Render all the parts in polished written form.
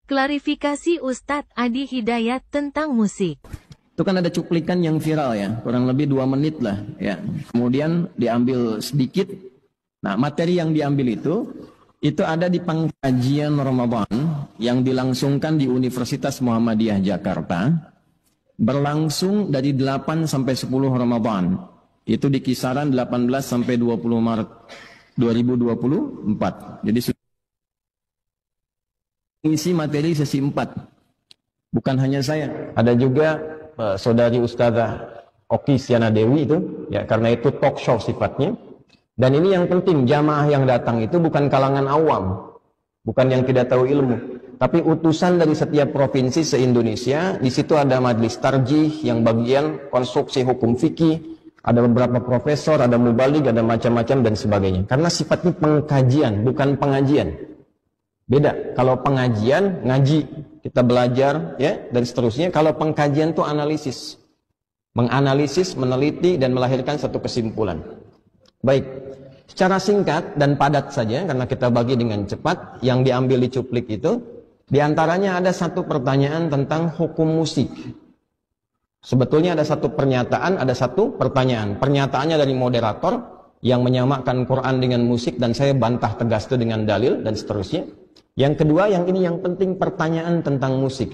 Klarifikasi Ustadz Adi Hidayat tentang musik. Itu kan ada cuplikan yang viral ya, kurang lebih 2 menit lah ya. Kemudian diambil sedikit. Nah, materi yang diambil itu ada di pengkajian Ramadan yang dilangsungkan di Universitas Muhammadiyah Jakarta. Berlangsung dari 8 sampai 10 Ramadan. Itu di kisaran 18 sampai 20 Maret 2024. Jadi isi materi sesi 4. Bukan hanya saya, ada juga saudari Ustazah Oki Siana Dewi itu, ya, karena itu talk show sifatnya. Dan ini yang penting, jamaah yang datang itu bukan kalangan awam, bukan yang tidak tahu ilmu, tapi utusan dari setiap provinsi se-Indonesia. Di situ ada majelis tarjih yang bagian konstruksi hukum fikih, ada beberapa profesor, ada mubalig, ada macam-macam dan sebagainya. Karena sifatnya pengkajian, bukan pengajian. Beda, kalau pengajian, ngaji, kita belajar, ya, dan seterusnya. Kalau pengkajian itu analisis. Menganalisis, meneliti, dan melahirkan satu kesimpulan. Baik, secara singkat dan padat saja, karena kita bagi dengan cepat, yang diambil di cuplik itu, diantaranya ada satu pertanyaan tentang hukum musik. Sebetulnya ada satu pernyataan, ada satu pertanyaan. Pernyataannya dari moderator, yang menyamakan Quran dengan musik, dan saya bantah tegas itu dengan dalil, dan seterusnya. Yang kedua, yang ini yang penting, pertanyaan tentang musik,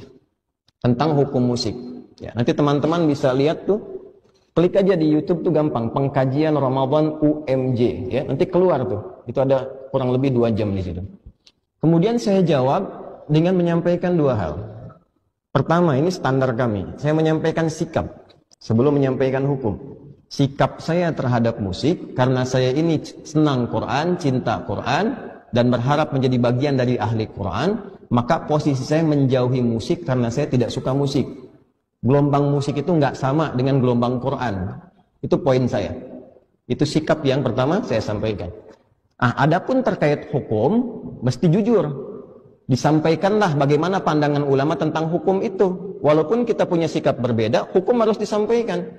tentang hukum musik. Ya, nanti teman-teman bisa lihat tuh, klik aja di YouTube tuh gampang, pengkajian Ramadan UMJ, ya, nanti keluar tuh, itu ada kurang lebih 2 jam di situ. Kemudian saya jawab dengan menyampaikan 2 hal. Pertama, ini standar kami, saya menyampaikan sikap sebelum menyampaikan hukum. Sikap saya terhadap musik, karena saya ini senang Quran, cinta Quran, dan berharap menjadi bagian dari ahli Quran, maka posisi saya menjauhi musik karena saya tidak suka musik. Gelombang musik itu nggak sama dengan gelombang Quran. Itu poin saya. Itu sikap yang pertama saya sampaikan. Adapun terkait hukum, mesti jujur. Disampaikanlah bagaimana pandangan ulama tentang hukum itu. Walaupun kita punya sikap berbeda, hukum harus disampaikan.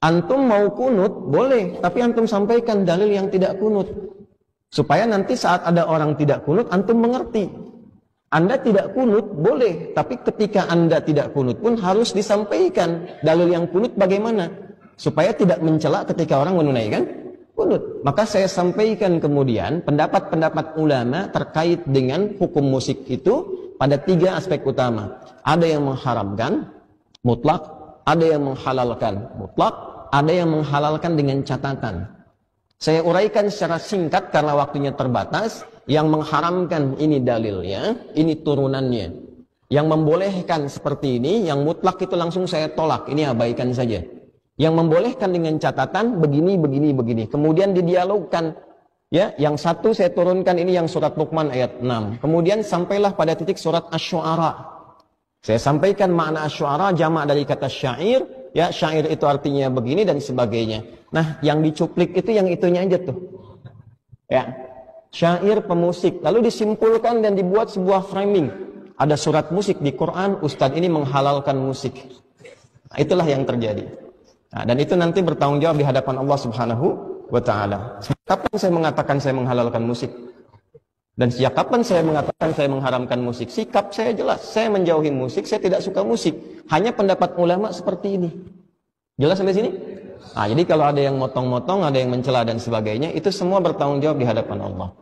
Antum mau kunut, boleh, tapi antum sampaikan dalil yang tidak kunut. Supaya nanti saat ada orang tidak kunut, antum mengerti. Anda tidak kunut, boleh. Tapi ketika Anda tidak kunut pun harus disampaikan dalil yang kunut bagaimana. Supaya tidak mencela ketika orang menunaikan kunut. Maka saya sampaikan kemudian pendapat-pendapat ulama terkait dengan hukum musik itu pada 3 aspek utama. Ada yang mengharamkan mutlak, ada yang menghalalkan mutlak, ada yang menghalalkan dengan catatan. Saya uraikan secara singkat karena waktunya terbatas. Yang mengharamkan ini dalilnya, ini turunannya. Yang membolehkan seperti ini, yang mutlak itu langsung saya tolak, ini abaikan saja. Yang membolehkan dengan catatan begini, begini, begini. Kemudian didialogkan. Ya, yang satu saya turunkan ini yang surat Luqman ayat 6. Kemudian sampailah pada titik surat Asy-Syu'ara. Saya sampaikan makna Asy-Syu'ara jamak dari kata syair. Ya, syair itu artinya begini dan sebagainya. Nah, yang dicuplik itu yang itunya aja tuh. Ya, syair pemusik. Lalu disimpulkan dan dibuat sebuah framing. Ada surat musik di Quran, Ustadz ini menghalalkan musik. Nah, itulah yang terjadi. Nah, dan itu nanti bertanggung jawab di hadapan Allah Subhanahu wa Ta'ala. Kapan saya mengatakan saya menghalalkan musik? Dan sejak kapan saya mengatakan saya mengharamkan musik? Sikap saya jelas, saya menjauhi musik, saya tidak suka musik. Hanya pendapat ulama seperti ini. Jelas sampai sini? Nah, jadi kalau ada yang motong-motong, ada yang mencela dan sebagainya, itu semua bertanggung jawab di hadapan Allah.